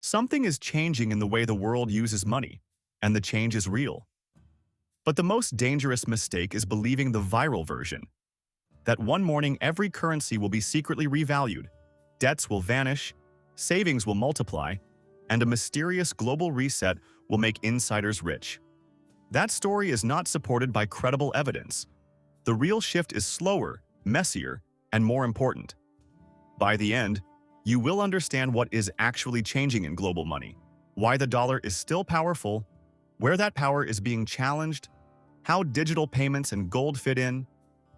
Something is changing in the way the world uses money, and the change is real. But the most dangerous mistake is believing the viral version, that one morning every currency will be secretly revalued, debts will vanish, savings will multiply, and a mysterious global reset will make insiders rich. That story is not supported by credible evidence. The real shift is slower, messier, and more important. By the end, you will understand what is actually changing in global money, why the dollar is still powerful, where that power is being challenged, how digital payments and gold fit in,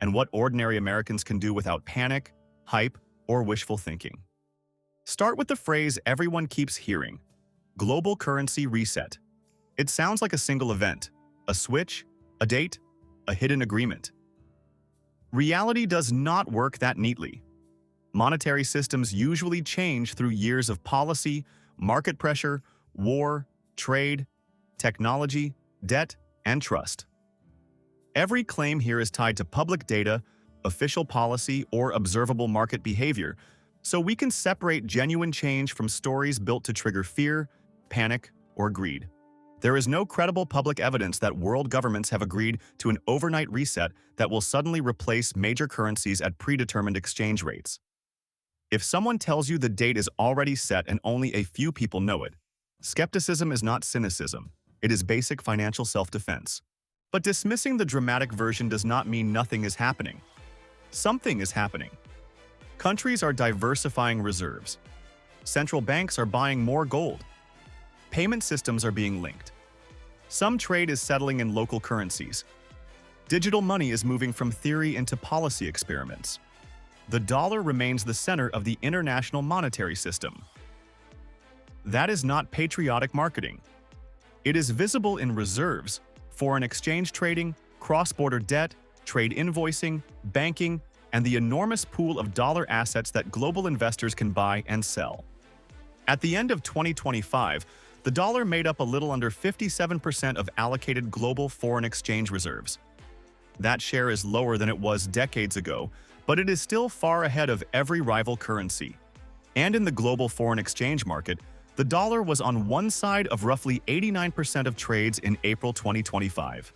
and what ordinary Americans can do without panic, hype, or wishful thinking. Start with the phrase everyone keeps hearing: global currency reset. It sounds like a single event, a switch, a date, a hidden agreement. Reality does not work that neatly. Monetary systems usually change through years of policy, market pressure, war, trade, technology, debt, and trust. Every claim here is tied to public data, official policy, or observable market behavior, so we can separate genuine change from stories built to trigger fear, panic, or greed. There is no credible public evidence that world governments have agreed to an overnight reset that will suddenly replace major currencies at predetermined exchange rates. If someone tells you the date is already set and only a few people know it, skepticism is not cynicism, it is basic financial self-defense. But dismissing the dramatic version does not mean nothing is happening. Something is happening. Countries are diversifying reserves. Central banks are buying more gold. Payment systems are being linked. Some trade is settling in local currencies. Digital money is moving from theory into policy experiments. The dollar remains the center of the international monetary system. That is not patriotic marketing. It is visible in reserves, foreign exchange trading, cross-border debt, trade invoicing, banking, and the enormous pool of dollar assets that global investors can buy and sell. At the end of 2025, the dollar made up a little under 57% of allocated global foreign exchange reserves. That share is lower than it was decades ago, but it is still far ahead of every rival currency. And in the global foreign exchange market, the dollar was on one side of roughly 89% of trades in April 2025.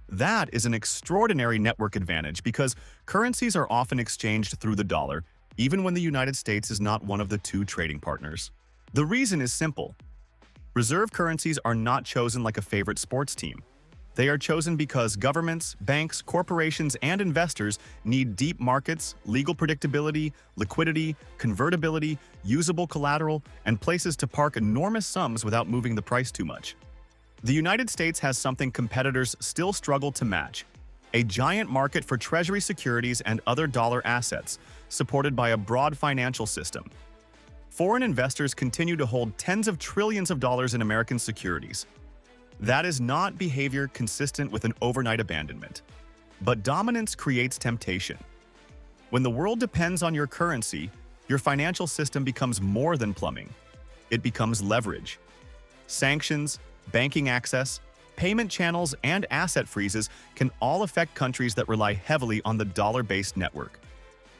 That is an extraordinary network advantage because currencies are often exchanged through the dollar, even when the United States is not one of the two trading partners. The reason is simple. Reserve currencies are not chosen like a favorite sports team. They are chosen because governments, banks, corporations, and investors need deep markets, legal predictability, liquidity, convertibility, usable collateral, and places to park enormous sums without moving the price too much. The United States has something competitors still struggle to match: a giant market for treasury securities and other dollar assets, supported by a broad financial system. Foreign investors continue to hold tens of trillions of dollars in American securities. That is not behavior consistent with an overnight abandonment. But dominance creates temptation. When the world depends on your currency, your financial system becomes more than plumbing. It becomes leverage. Sanctions, banking access, payment channels, and asset freezes can all affect countries that rely heavily on the dollar-based network.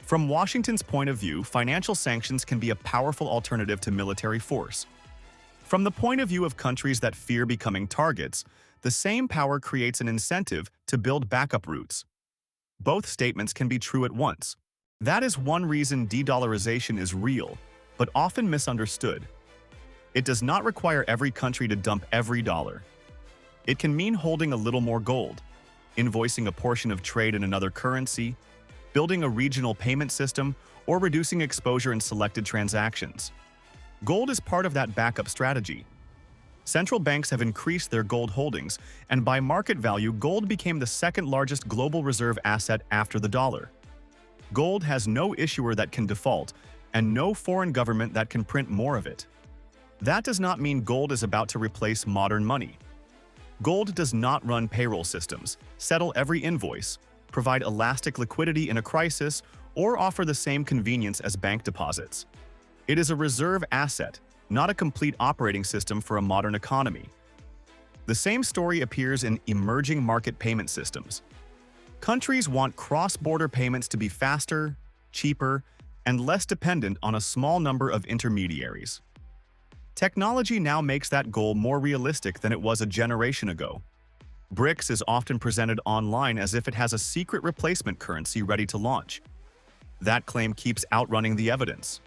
From Washington's point of view, financial sanctions can be a powerful alternative to military force. From the point of view of countries that fear becoming targets, the same power creates an incentive to build backup routes. Both statements can be true at once. That is one reason de-dollarization is real, but often misunderstood. It does not require every country to dump every dollar. It can mean holding a little more gold, invoicing a portion of trade in another currency, building a regional payment system, or reducing exposure in selected transactions. Gold is part of that backup strategy. Central banks have increased their gold holdings, and by market value, gold became the second largest global reserve asset after the dollar. Gold has no issuer that can default, and no foreign government that can print more of it. That does not mean gold is about to replace modern money. Gold does not run payroll systems, settle every invoice, provide elastic liquidity in a crisis, or offer the same convenience as bank deposits. It is a reserve asset, not a complete operating system for a modern economy. The same story appears in emerging market payment systems. Countries want cross-border payments to be faster, cheaper, and less dependent on a small number of intermediaries. Technology now makes that goal more realistic than it was a generation ago. BRICS is often presented online as if it has a secret replacement currency ready to launch. That claim keeps outrunning the evidence.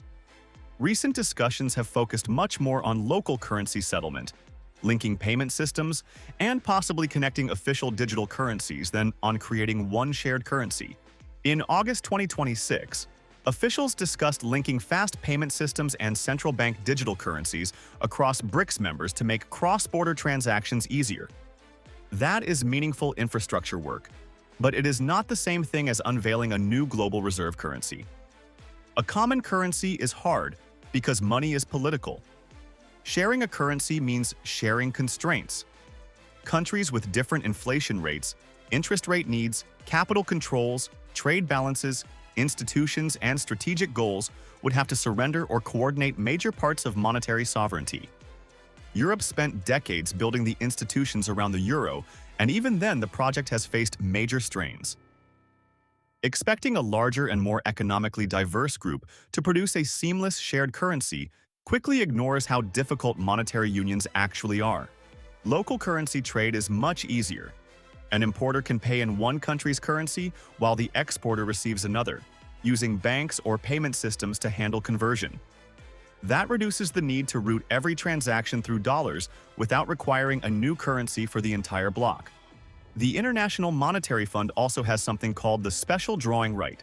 Recent discussions have focused much more on local currency settlement, linking payment systems, and possibly connecting official digital currencies than on creating one shared currency. In August 2026, officials discussed linking fast payment systems and central bank digital currencies across BRICS members to make cross-border transactions easier. That is meaningful infrastructure work, but it is not the same thing as unveiling a new global reserve currency. A common currency is hard because money is political. Sharing a currency means sharing constraints. Countries with different inflation rates, interest rate needs, capital controls, trade balances, institutions, and strategic goals would have to surrender or coordinate major parts of monetary sovereignty. Europe spent decades building the institutions around the euro, and even then the project has faced major strains. Expecting a larger and more economically diverse group to produce a seamless shared currency quickly ignores how difficult monetary unions actually are. Local currency trade is much easier. An importer can pay in one country's currency while the exporter receives another, using banks or payment systems to handle conversion. That reduces the need to route every transaction through dollars without requiring a new currency for the entire bloc. The International Monetary Fund also has something called the special drawing right.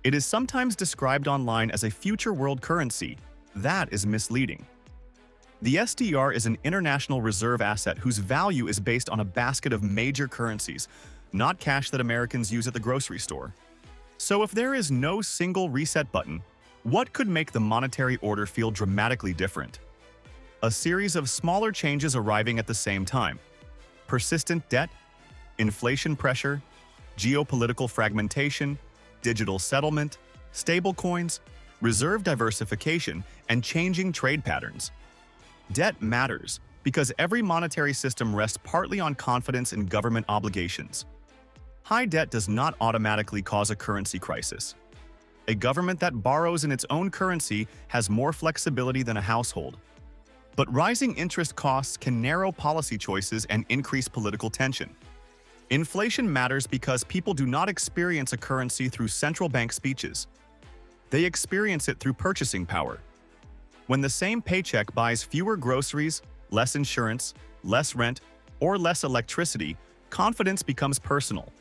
It is sometimes described online as a future world currency. That is misleading. The SDR is an international reserve asset whose value is based on a basket of major currencies, not cash that Americans use at the grocery store. So if there is no single reset button, what could make the monetary order feel dramatically different? A series of smaller changes arriving at the same time. Persistent debt, inflation pressure, geopolitical fragmentation, digital settlement, stablecoins, reserve diversification, and changing trade patterns. Debt matters because every monetary system rests partly on confidence in government obligations. High debt does not automatically cause a currency crisis. A government that borrows in its own currency has more flexibility than a household. But rising interest costs can narrow policy choices and increase political tension. Inflation matters because people do not experience a currency through central bank speeches. They experience it through purchasing power. When the same paycheck buys fewer groceries, less insurance, less rent, or less electricity, confidence becomes personal.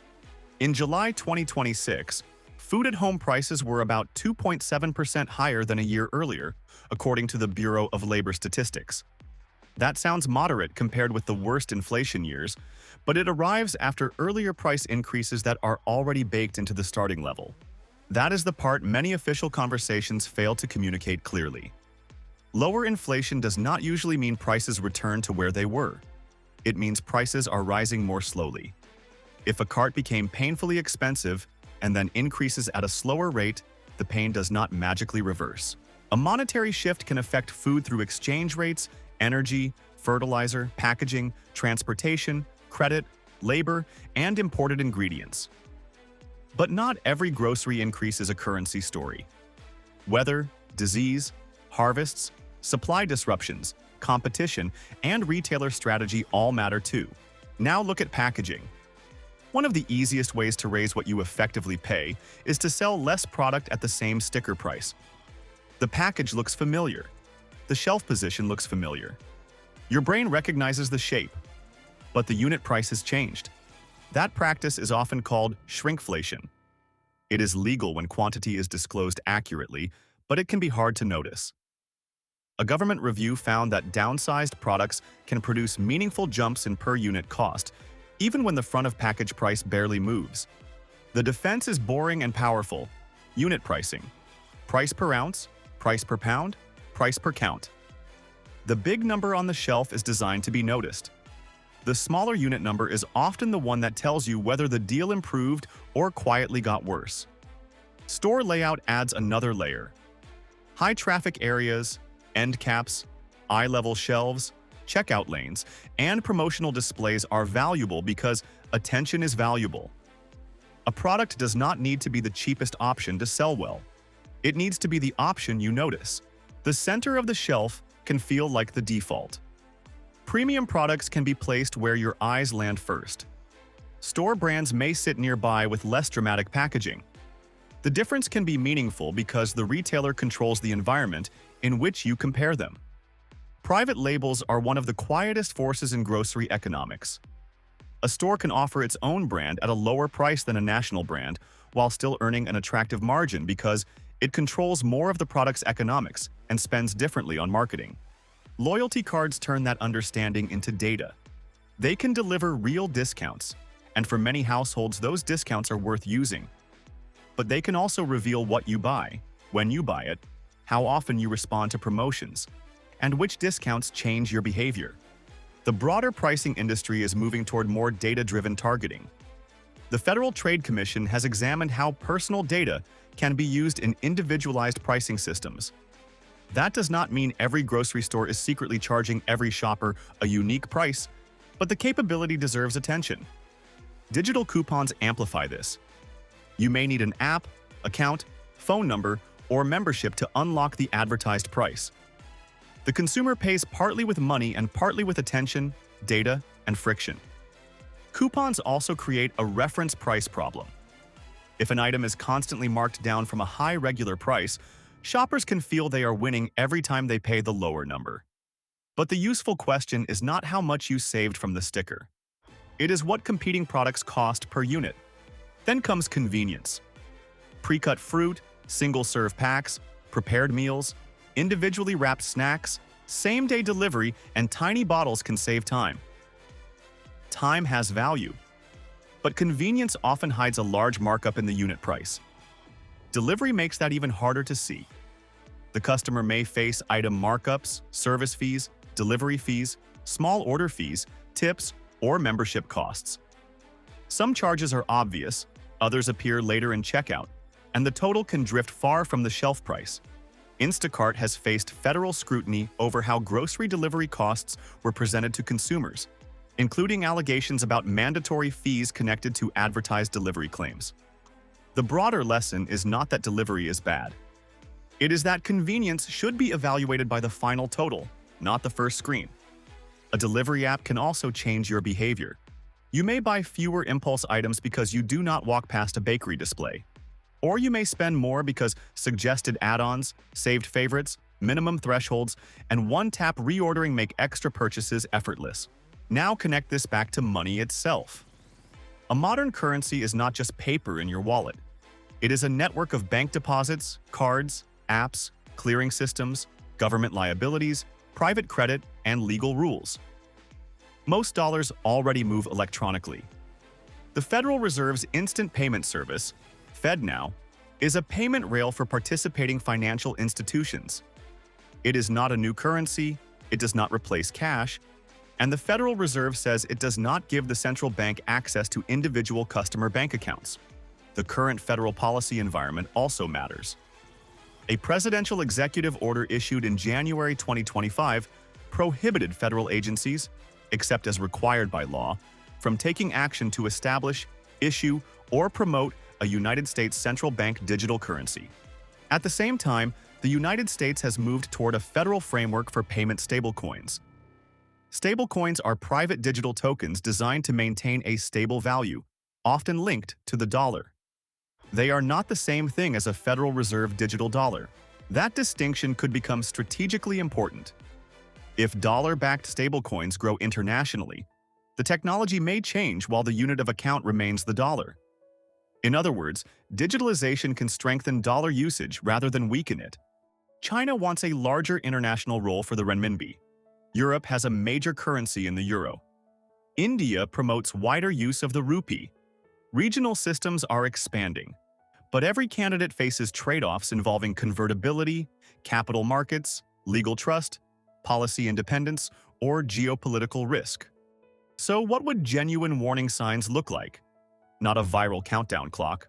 In July 2026, food-at-home prices were about 2.7% higher than a year earlier, according to the Bureau of Labor Statistics. That sounds moderate compared with the worst inflation years, but it arrives after earlier price increases that are already baked into the starting level. That is the part many official conversations fail to communicate clearly. Lower inflation does not usually mean prices return to where they were. It means prices are rising more slowly. If a cart became painfully expensive and then increases at a slower rate, the pain does not magically reverse. A monetary shift can affect food through exchange rates, energy, fertilizer, packaging, transportation, credit, labor, and imported ingredients. But not every grocery increase is a currency story. Weather, disease, harvests, supply disruptions, competition, and retailer strategy all matter too. Now look at packaging. One of the easiest ways to raise what you effectively pay is to sell less product at the same sticker price. The package looks familiar. The shelf position looks familiar. Your brain recognizes the shape, but the unit price has changed. That practice is often called shrinkflation. It is legal when quantity is disclosed accurately, but it can be hard to notice. A government review found that downsized products can produce meaningful jumps in per-unit cost, even when the front of package price barely moves. The defense is boring and powerful. Unit pricing. Price per ounce, price per pound, price per count. The big number on the shelf is designed to be noticed. The smaller unit number is often the one that tells you whether the deal improved or quietly got worse. Store layout adds another layer. High traffic areas, end caps, eye-level shelves, checkout lanes, and promotional displays are valuable because attention is valuable. A product does not need to be the cheapest option to sell well. It needs to be the option you notice. The center of the shelf, can feel like the default. Premium products can be placed where your eyes land first. Store brands may sit nearby with less dramatic packaging. The difference can be meaningful because the retailer controls the environment in which you compare them. Private labels are one of the quietest forces in grocery economics. A store can offer its own brand at a lower price than a national brand while still earning an attractive margin because it controls more of the product's economics and spends differently on marketing. Loyalty cards turn that understanding into data. They can deliver real discounts, and for many households, those discounts are worth using. But they can also reveal what you buy, when you buy it, how often you respond to promotions, and which discounts change your behavior. The broader pricing industry is moving toward more data-driven targeting. The Federal Trade Commission has examined how personal data can be used in individualized pricing systems. That does not mean every grocery store is secretly charging every shopper a unique price, but the capability deserves attention. Digital coupons amplify this. You may need an app, account, phone number, or membership to unlock the advertised price. The consumer pays partly with money and partly with attention, data, and friction. Coupons also create a reference price problem. If an item is constantly marked down from a high regular price, shoppers can feel they are winning every time they pay the lower number. But the useful question is not how much you saved from the sticker. It is what competing products cost per unit. Then comes convenience. Pre-cut fruit, single-serve packs, prepared meals, individually wrapped snacks, same-day delivery, and tiny bottles can save time. Time has value, but convenience often hides a large markup in the unit price. Delivery makes that even harder to see. The customer may face item markups, service fees, delivery fees, small order fees, tips, or membership costs. Some charges are obvious, others appear later in checkout, and the total can drift far from the shelf price. Instacart has faced federal scrutiny over how grocery delivery costs were presented to consumers, including allegations about mandatory fees connected to advertised delivery claims. The broader lesson is not that delivery is bad. It is that convenience should be evaluated by the final total, not the first screen. A delivery app can also change your behavior. You may buy fewer impulse items because you do not walk past a bakery display. Or you may spend more because suggested add-ons, saved favorites, minimum thresholds, and one-tap reordering make extra purchases effortless. Now connect this back to money itself. A modern currency is not just paper in your wallet. It is a network of bank deposits, cards, apps, clearing systems, government liabilities, private credit, and legal rules. Most dollars already move electronically. The Federal Reserve's Instant Payment Service, FedNow, is a payment rail for participating financial institutions. It is not a new currency, it does not replace cash, and the Federal Reserve says it does not give the central bank access to individual customer bank accounts. The current federal policy environment also matters. A presidential executive order issued in January 2025 prohibited federal agencies, except as required by law, from taking action to establish, issue, or promote a United States central bank digital currency. At the same time, the United States has moved toward a federal framework for payment stablecoins. Stablecoins are private digital tokens designed to maintain a stable value, often linked to the dollar. They are not the same thing as a Federal Reserve digital dollar. That distinction could become strategically important. If dollar-backed stablecoins grow internationally, the technology may change while the unit of account remains the dollar. In other words, digitalization can strengthen dollar usage rather than weaken it. China wants a larger international role for the renminbi. Europe has a major currency in the euro. India promotes wider use of the rupee. Regional systems are expanding, but every candidate faces trade-offs involving convertibility, capital markets, legal trust, policy independence, or geopolitical risk. So what would genuine warning signs look like? Not a viral countdown clock.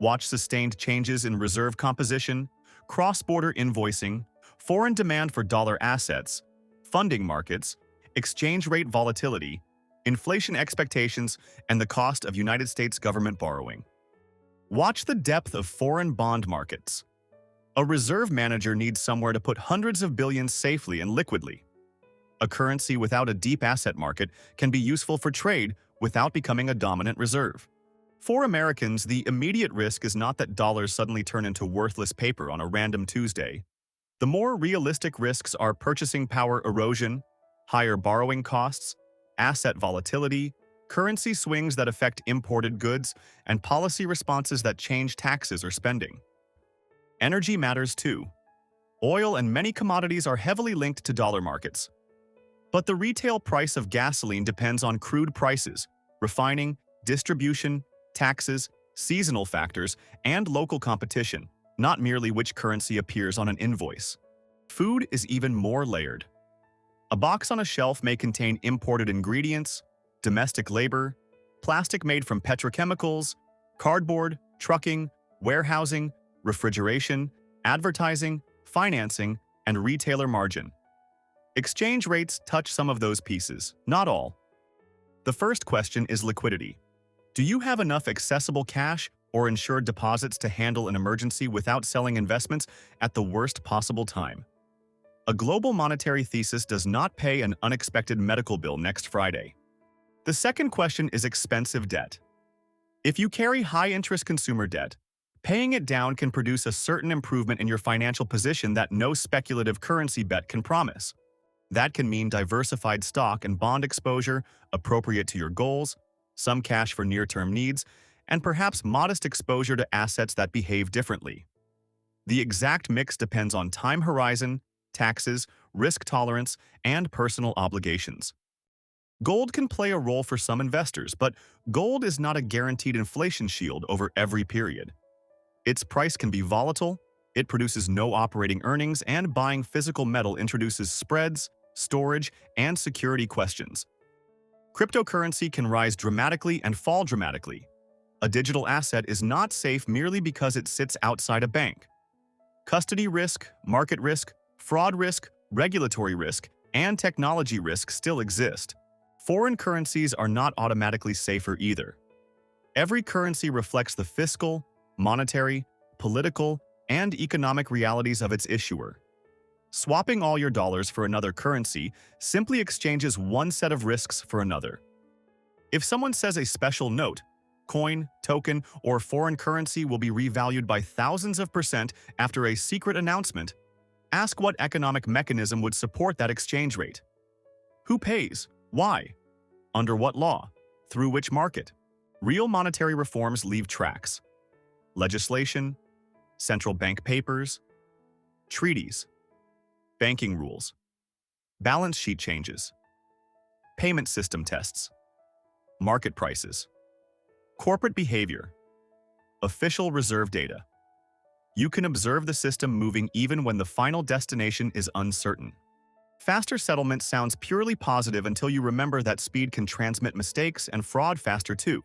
Watch sustained changes in reserve composition, cross-border invoicing, foreign demand for dollar assets, funding markets, exchange rate volatility, inflation expectations, and the cost of United States government borrowing. Watch the depth of foreign bond markets. A reserve manager needs somewhere to put hundreds of billions safely and liquidly. A currency without a deep asset market can be useful for trade without becoming a dominant reserve. For Americans, the immediate risk is not that dollars suddenly turn into worthless paper on a random Tuesday. The more realistic risks are purchasing power erosion, higher borrowing costs, asset volatility, currency swings that affect imported goods, and policy responses that change taxes or spending. Energy matters too. Oil and many commodities are heavily linked to dollar markets. But the retail price of gasoline depends on crude prices, refining, distribution, taxes, seasonal factors, and local competition, not merely which currency appears on an invoice. Food is even more layered. A box on a shelf may contain imported ingredients, domestic labor, plastic made from petrochemicals, cardboard, trucking, warehousing, refrigeration, advertising, financing, and retailer margin. Exchange rates touch some of those pieces, not all. The first question is liquidity. Do you have enough accessible cash or insured deposits to handle an emergency without selling investments at the worst possible time? A global monetary thesis does not pay an unexpected medical bill next Friday. The second question is expensive debt. If you carry high-interest consumer debt, paying it down can produce a certain improvement in your financial position that no speculative currency bet can promise. That can mean diversified stock and bond exposure appropriate to your goals, some cash for near-term needs, and perhaps modest exposure to assets that behave differently. The exact mix depends on time horizon, taxes, risk tolerance, and personal obligations. Gold can play a role for some investors, but gold is not a guaranteed inflation shield over every period. Its price can be volatile, it produces no operating earnings, and buying physical metal introduces spreads, storage, and security questions. Cryptocurrency can rise dramatically and fall dramatically. A digital asset is not safe merely because it sits outside a bank. Custody risk, market risk, fraud risk, regulatory risk, and technology risk still exist. Foreign currencies are not automatically safer either. Every currency reflects the fiscal, monetary, political, and economic realities of its issuer. Swapping all your dollars for another currency simply exchanges one set of risks for another. If someone says a special note, coin, token, or foreign currency will be revalued by thousands of % after a secret announcement, ask what economic mechanism would support that exchange rate. Who pays? Why? Under what law? Through which market? Real monetary reforms leave tracks. Legislation, central bank papers, treaties, banking rules, balance sheet changes, payment system tests, market prices, corporate behavior, official reserve data. You can observe the system moving even when the final destination is uncertain. Faster settlement sounds purely positive until you remember that speed can transmit mistakes and fraud faster too.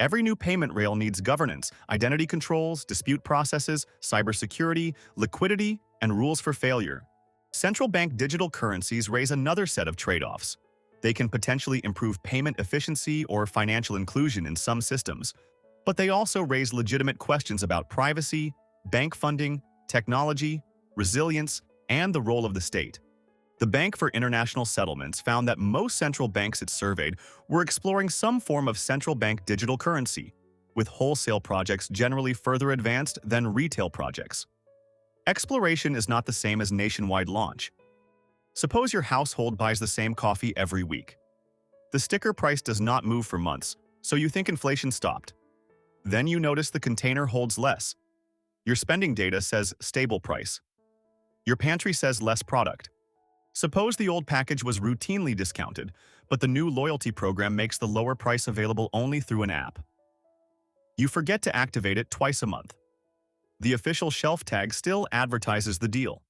Every new payment rail needs governance, identity controls, dispute processes, cybersecurity, liquidity, and rules for failure. Central bank digital currencies raise another set of trade-offs. They can potentially improve payment efficiency or financial inclusion in some systems, but they also raise legitimate questions about privacy, bank funding, technology, resilience, and the role of the state. The Bank for International Settlements found that most central banks it surveyed were exploring some form of central bank digital currency, with wholesale projects generally further advanced than retail projects. Exploration is not the same as nationwide launch. Suppose your household buys the same coffee every week. The sticker price does not move for months, so you think inflation stopped. Then you notice the container holds less. Your spending data says stable price. Your pantry says less product. Suppose the old package was routinely discounted, but the new loyalty program makes the lower price available only through an app. You forget to activate it twice a month. The official shelf tag still advertises the deal.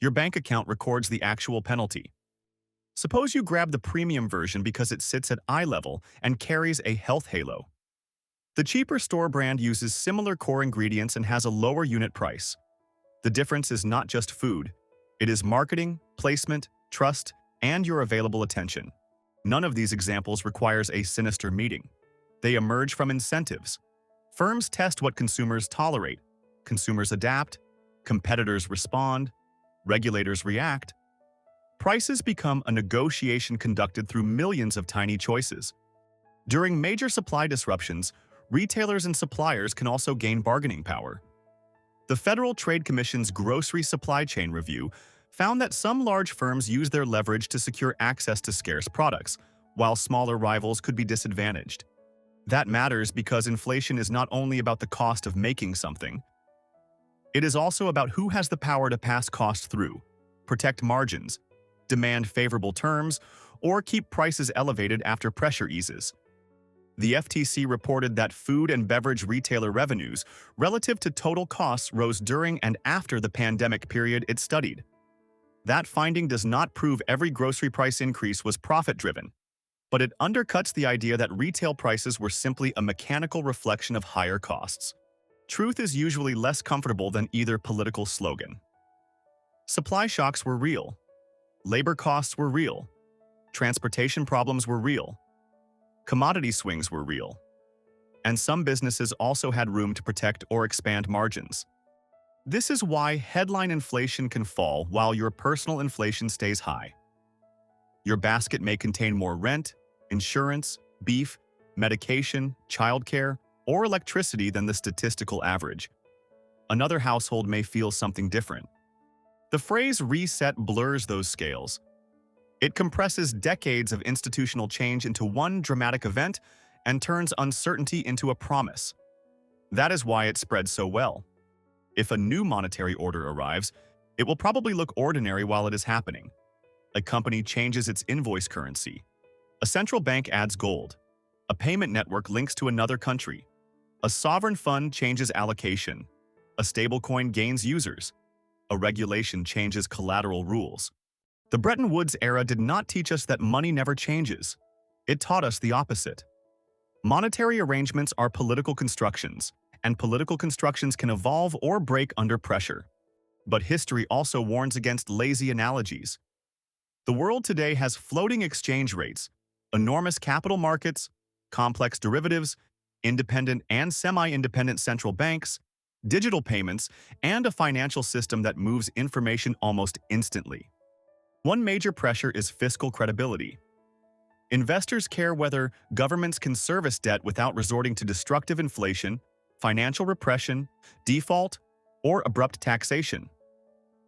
Your bank account records the actual penalty. Suppose you grab the premium version because it sits at eye level and carries a health halo. The cheaper store brand uses similar core ingredients and has a lower unit price. The difference is not just food. It is marketing, placement, trust, and your available attention. None of these examples requires a sinister meeting. They emerge from incentives. Firms test what consumers tolerate. Consumers adapt. Competitors respond, regulators react. Prices become a negotiation conducted through millions of tiny choices. During major supply disruptions, retailers and suppliers can also gain bargaining power. The Federal Trade Commission's Grocery Supply Chain Review found that some large firms use their leverage to secure access to scarce products, while smaller rivals could be disadvantaged. That matters because inflation is not only about the cost of making something, it is also about who has the power to pass costs through, protect margins, demand favorable terms, or keep prices elevated after pressure eases. The FTC reported that food and beverage retailer revenues relative to total costs rose during and after the pandemic period it studied. That finding does not prove every grocery price increase was profit-driven, but it undercuts the idea that retail prices were simply a mechanical reflection of higher costs. Truth is usually less comfortable than either political slogan. Supply shocks were real. Labor costs were real. Transportation problems were real. Commodity swings were real. And some businesses also had room to protect or expand margins. This is why headline inflation can fall while your personal inflation stays high. Your basket may contain more rent, insurance, beef, medication, childcare, or electricity than the statistical average. Another household may feel something different. The phrase reset blurs those scales. It compresses decades of institutional change into one dramatic event and turns uncertainty into a promise. That is why it spreads so well. If a new monetary order arrives, it will probably look ordinary while it is happening. A company changes its invoice currency. A central bank adds gold. A payment network links to another country. A sovereign fund changes allocation. A stablecoin gains users. A regulation changes collateral rules. The Bretton Woods era did not teach us that money never changes. It taught us the opposite. Monetary arrangements are political constructions, and political constructions can evolve or break under pressure. But history also warns against lazy analogies. The world today has floating exchange rates, enormous capital markets, complex derivatives, independent and semi-independent central banks, digital payments, and a financial system that moves information almost instantly. One major pressure is fiscal credibility. Investors care whether governments can service debt without resorting to destructive inflation, financial repression, default, or abrupt taxation.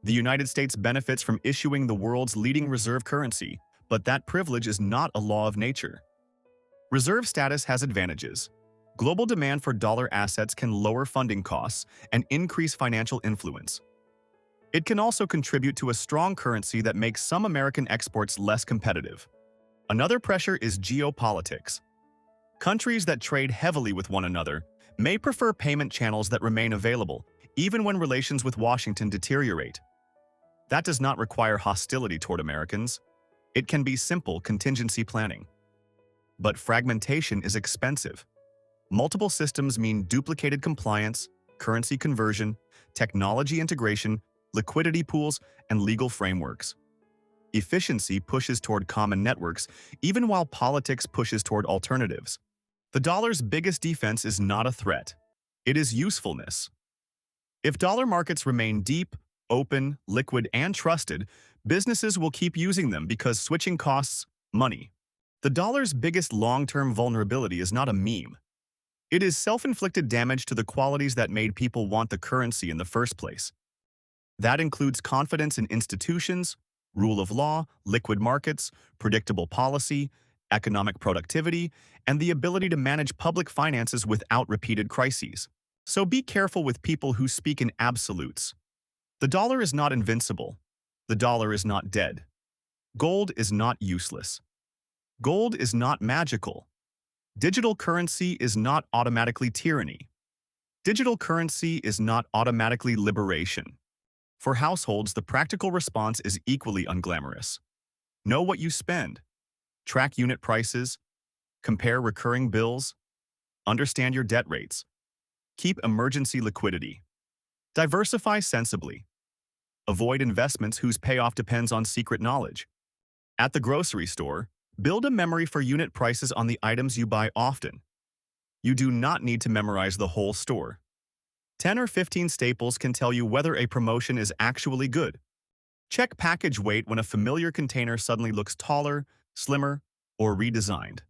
The United States benefits from issuing the world's leading reserve currency, but that privilege is not a law of nature. Reserve status has advantages. Global demand for dollar assets can lower funding costs and increase financial influence. It can also contribute to a strong currency that makes some American exports less competitive. Another pressure is geopolitics. Countries that trade heavily with one another may prefer payment channels that remain available, even when relations with Washington deteriorate. That does not require hostility toward Americans. It can be simple contingency planning. But fragmentation is expensive. Multiple systems mean duplicated compliance, currency conversion, technology integration, liquidity pools, and legal frameworks. Efficiency pushes toward common networks, even while politics pushes toward alternatives. The dollar's biggest defense is not a threat. It is usefulness. If dollar markets remain deep, open, liquid, and trusted, businesses will keep using them because switching costs money. The dollar's biggest long-term vulnerability is not a meme. It is self-inflicted damage to the qualities that made people want the currency in the first place. That includes confidence in institutions, rule of law, liquid markets, predictable policy, economic productivity, and the ability to manage public finances without repeated crises. So be careful with people who speak in absolutes. The dollar is not invincible. The dollar is not dead. Gold is not useless. Gold is not magical. Digital currency is not automatically tyranny. Digital currency is not automatically liberation. For households, the practical response is equally unglamorous. Know what you spend. Track unit prices. Compare recurring bills. Understand your debt rates. Keep emergency liquidity. Diversify sensibly. Avoid investments whose payoff depends on secret knowledge. At the grocery store, build a memory for unit prices on the items you buy often. You do not need to memorize the whole store. 10 or 15 staples can tell you whether a promotion is actually good. Check package weight when a familiar container suddenly looks taller, slimmer, or redesigned.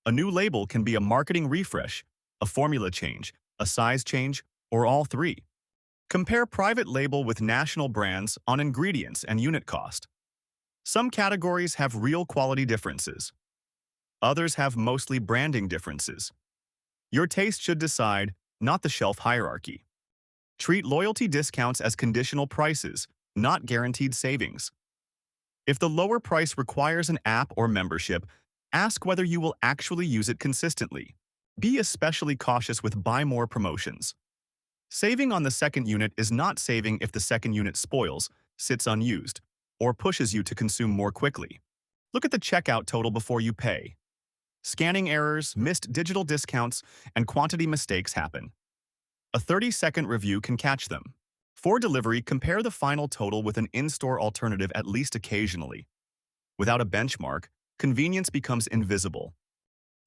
A new label can be a marketing refresh, a formula change, a size change, or all three. Compare private label with national brands on ingredients and unit cost. Some categories have real quality differences. Others have mostly branding differences. Your taste should decide, not the shelf hierarchy. Treat loyalty discounts as conditional prices, not guaranteed savings. If the lower price requires an app or membership, ask whether you will actually use it consistently. Be especially cautious with buy more promotions. Saving on the second unit is not saving if the second unit spoils, sits unused, or pushes you to consume more quickly. Look at the checkout total before you pay. Scanning errors, missed digital discounts, and quantity mistakes happen. A 30-second review can catch them. For delivery, compare the final total with an in-store alternative at least occasionally. Without a benchmark, convenience becomes invisible.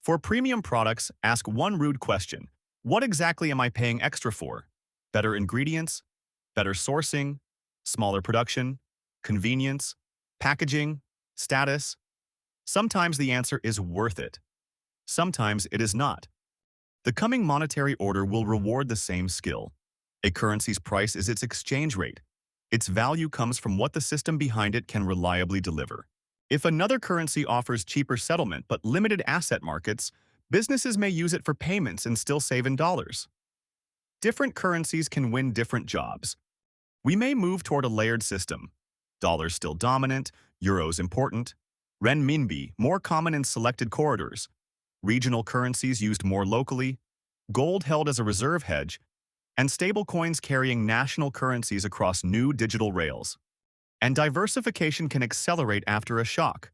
For premium products, ask one rude question. What exactly am I paying extra for? Better ingredients? Better sourcing? Smaller production? Convenience? Packaging? Status? Sometimes the answer is worth it. Sometimes it is not. The coming monetary order will reward the same skill. A currency's price is its exchange rate. Its value comes from what the system behind it can reliably deliver. If another currency offers cheaper settlement but limited asset markets, businesses may use it for payments and still save in dollars. Different currencies can win different jobs. We may move toward a layered system. Dollars still dominant, euros important, renminbi more common in selected corridors, regional currencies used more locally, gold held as a reserve hedge, and stablecoins carrying national currencies across new digital rails. And diversification can accelerate after a shock.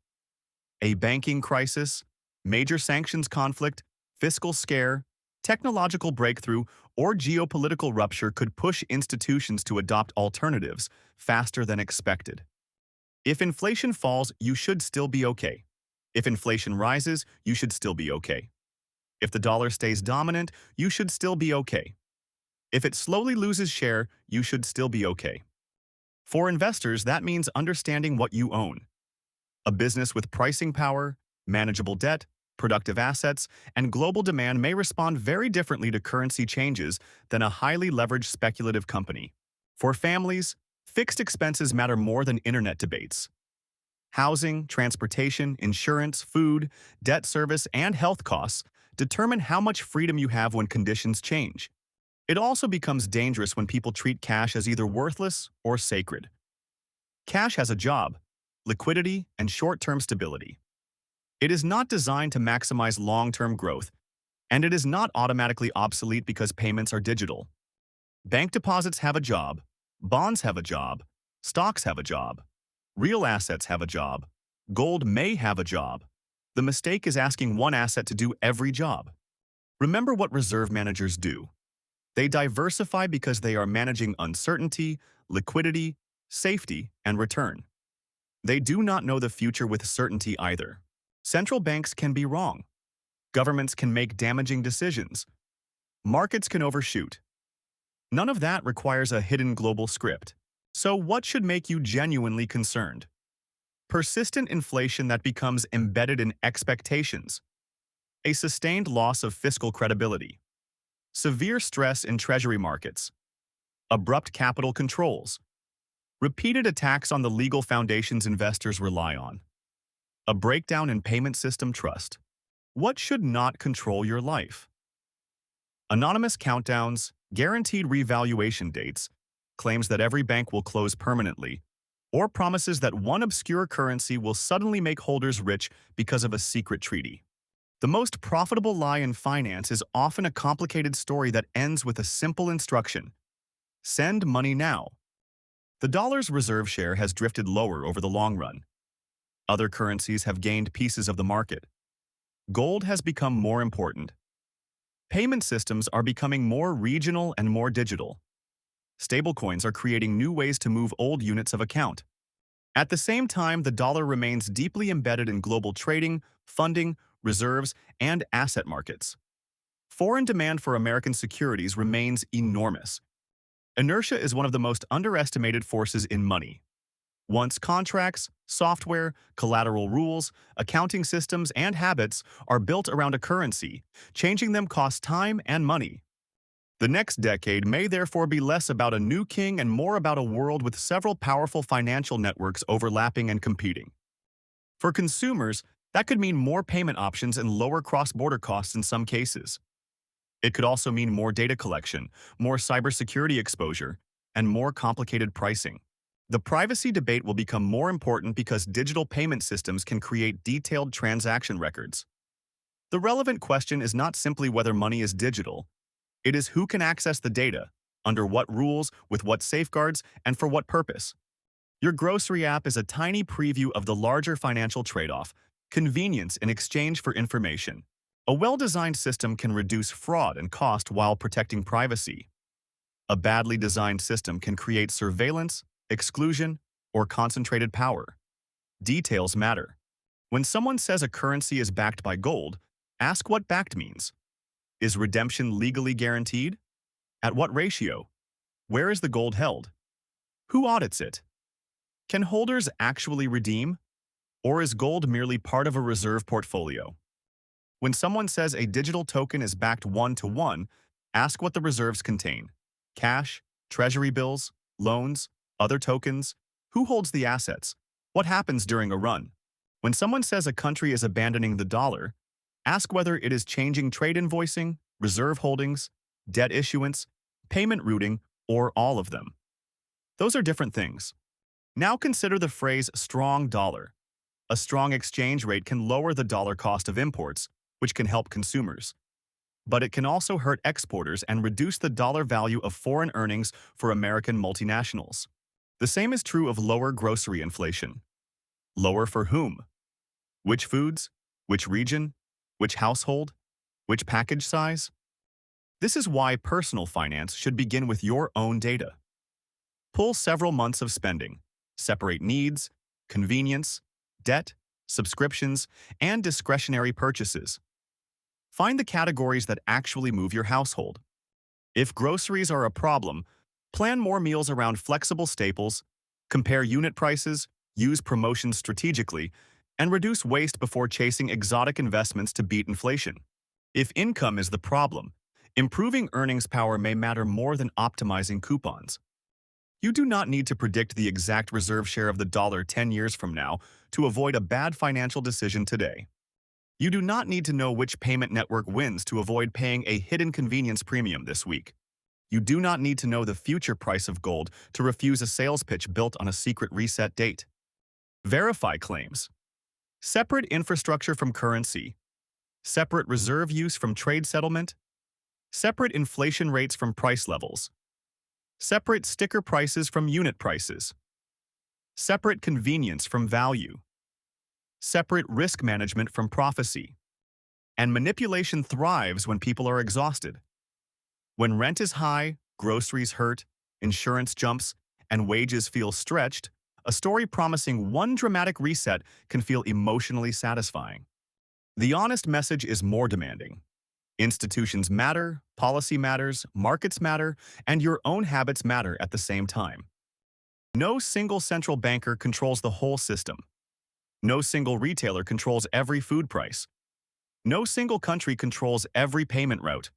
A banking crisis, major sanctions conflict, fiscal scare, technological breakthrough, or geopolitical rupture could push institutions to adopt alternatives faster than expected. If inflation falls, you should still be okay. If inflation rises, you should still be okay. If the dollar stays dominant, you should still be okay. If it slowly loses share, you should still be okay. For investors, that means understanding what you own. A business with pricing power, manageable debt, productive assets, and global demand may respond very differently to currency changes than a highly leveraged speculative company. For families, fixed expenses matter more than internet debates. Housing, transportation, insurance, food, debt service, and health costs determine how much freedom you have when conditions change. It also becomes dangerous when people treat cash as either worthless or sacred. Cash has a job: liquidity and short-term stability. It is not designed to maximize long-term growth, and it is not automatically obsolete because payments are digital. Bank deposits have a job, bonds have a job, stocks have a job, real assets have a job, gold may have a job. The mistake is asking one asset to do every job. Remember what reserve managers do. They diversify because they are managing uncertainty, liquidity, safety, and return. They do not know the future with certainty either. Central banks can be wrong. Governments can make damaging decisions. Markets can overshoot. None of that requires a hidden global script. So what should make you genuinely concerned? Persistent inflation that becomes embedded in expectations. A sustained loss of fiscal credibility. Severe stress in treasury markets. Abrupt capital controls. Repeated attacks on the legal foundations investors rely on. A breakdown in payment system trust. What should not control your life? Anonymous countdowns, guaranteed revaluation dates, claims that every bank will close permanently, or promises that one obscure currency will suddenly make holders rich because of a secret treaty. The most profitable lie in finance is often a complicated story that ends with a simple instruction: send money now. The dollar's reserve share has drifted lower over the long run. Other currencies have gained pieces of the market. Gold has become more important. Payment systems are becoming more regional and more digital. Stablecoins are creating new ways to move old units of account. At the same time, the dollar remains deeply embedded in global trading, funding, reserves, and asset markets. foreign demand for American securities remains enormous. Inertia is one of the most underestimated forces in money. Once contracts, software, collateral rules, accounting systems, and habits are built around a currency, changing them costs time and money. The next decade may therefore be less about a new king and more about a world with several powerful financial networks overlapping and competing. For consumers, that could mean more payment options and lower cross-border costs in some cases. It could also mean more data collection, more cybersecurity exposure, and more complicated pricing. The privacy debate will become more important because digital payment systems can create detailed transaction records. The relevant question is not simply whether money is digital. It is who can access the data, under what rules, with what safeguards, and for what purpose. Your grocery app is a tiny preview of the larger financial trade-off: convenience in exchange for information. A well-designed system can reduce fraud and cost while protecting privacy. A badly designed system can create surveillance, exclusion, or concentrated power. Details matter. When someone says a currency is backed by gold, ask what backed means. Is redemption legally guaranteed? At what ratio? Where is the gold held? Who audits it? Can holders actually redeem? Or is gold merely part of a reserve portfolio? When someone says a digital token is backed one-to-one, ask what the reserves contain. Cash, treasury bills, loans, other tokens? Who holds the assets? What happens during a run? When someone says a country is abandoning the dollar, ask whether it is changing trade invoicing, reserve holdings, debt issuance, payment routing, or all of them. Those are different things. Now consider the phrase strong dollar. A strong exchange rate can lower the dollar cost of imports, which can help consumers. But it can also hurt exporters and reduce the dollar value of foreign earnings for American multinationals. The same is true of lower grocery inflation. Lower for whom? Which foods? Which region? Which household? Which package size? This is why personal finance should begin with your own data. Pull several months of spending. Separate needs, convenience, debt, subscriptions, and discretionary purchases. Find the categories that actually move your household. If groceries are a problem, plan more meals around flexible staples, compare unit prices, use promotions strategically, and reduce waste before chasing exotic investments to beat inflation. If income is the problem, improving earnings power may matter more than optimizing coupons. You do not need to predict the exact reserve share of the dollar 10 years from now to avoid a bad financial decision today. You do not need to know which payment network wins to avoid paying a hidden convenience premium this week. You do not need to know the future price of gold to refuse a sales pitch built on a secret reset date. Verify claims. Separate infrastructure from currency. Separate reserve use from trade settlement. Separate inflation rates from price levels. Separate sticker prices from unit prices. Separate convenience from value. Separate risk management from prophecy. And manipulation thrives when people are exhausted. When rent is high, groceries hurt, insurance jumps, and wages feel stretched, a story promising one dramatic reset can feel emotionally satisfying. The honest message is more demanding. Institutions matter, policy matters, markets matter, and your own habits matter at the same time. No single central banker controls the whole system. No single retailer controls every food price. No single country controls every payment route.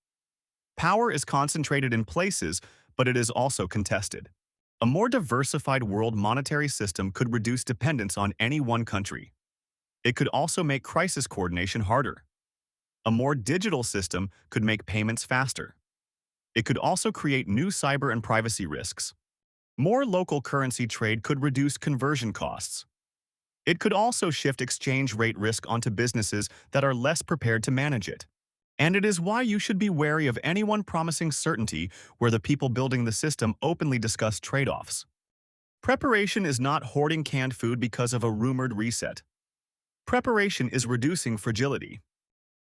Power is concentrated in places, but it is also contested. A more diversified world monetary system could reduce dependence on any one country. It could also make crisis coordination harder. A more digital system could make payments faster. It could also create new cyber and privacy risks. More local currency trade could reduce conversion costs. It could also shift exchange rate risk onto businesses that are less prepared to manage it. And it is why you should be wary of anyone promising certainty where the people building the system openly discuss trade-offs. Preparation is not hoarding canned food because of a rumored reset. Preparation is reducing fragility.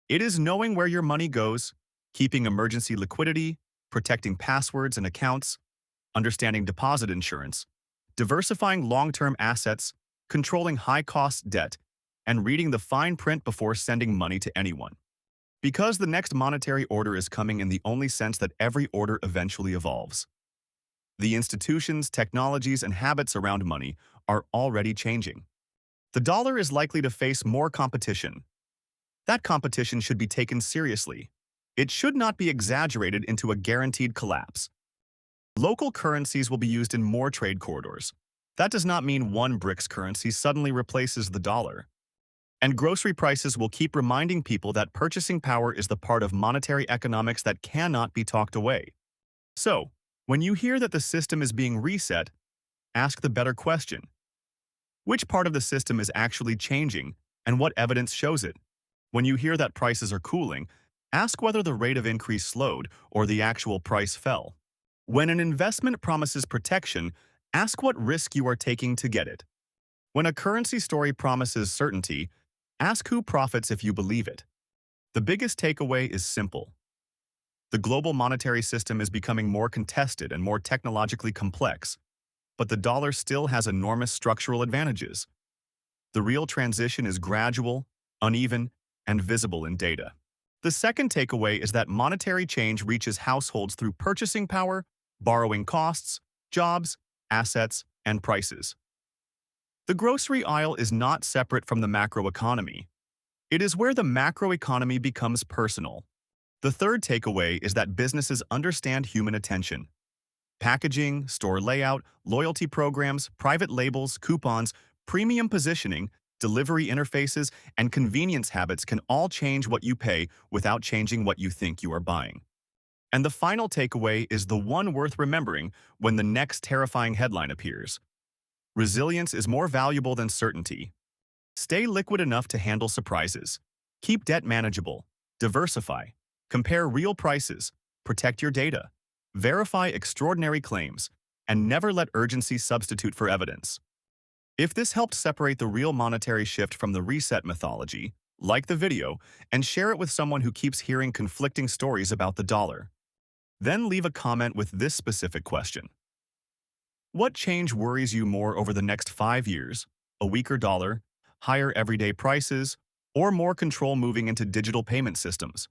It is knowing where your money goes, keeping emergency liquidity, protecting passwords and accounts, understanding deposit insurance, diversifying long-term assets, controlling high-cost debt, and reading the fine print before sending money to anyone. Because the next monetary order is coming in the only sense that every order eventually evolves. The institutions, technologies, and habits around money are already changing. The dollar is likely to face more competition. That competition should be taken seriously. It should not be exaggerated into a guaranteed collapse. Local currencies will be used in more trade corridors. That does not mean one BRICS currency suddenly replaces the dollar. And grocery prices will keep reminding people that purchasing power is the part of monetary economics that cannot be talked away. So, when you hear that the system is being reset, ask the better question. Which part of the system is actually changing, and what evidence shows it? When you hear that prices are cooling, ask whether the rate of increase slowed or the actual price fell. When an investment promises protection, ask what risk you are taking to get it. When a currency story promises certainty, ask who profits if you believe it. The biggest takeaway is simple. The global monetary system is becoming more contested and more technologically complex, but the dollar still has enormous structural advantages. The real transition is gradual, uneven, and visible in data. The second takeaway is that monetary change reaches households through purchasing power, borrowing costs, jobs, assets, and prices. The grocery aisle is not separate from the macroeconomy. It is where the macroeconomy becomes personal. The third takeaway is that businesses understand human attention. Packaging, store layout, loyalty programs, private labels, coupons, premium positioning, delivery interfaces, and convenience habits can all change what you pay without changing what you think you are buying. And the final takeaway is the one worth remembering when the next terrifying headline appears. Resilience is more valuable than certainty. Stay liquid enough to handle surprises. Keep debt manageable. Diversify. Compare real prices. Protect your data. Verify extraordinary claims. And never let urgency substitute for evidence. If this helped separate the real monetary shift from the reset mythology, like the video and share it with someone who keeps hearing conflicting stories about the dollar. Then leave a comment with this specific question. What change worries you more over the next 5 years? A weaker dollar, higher everyday prices, or more control moving into digital payment systems?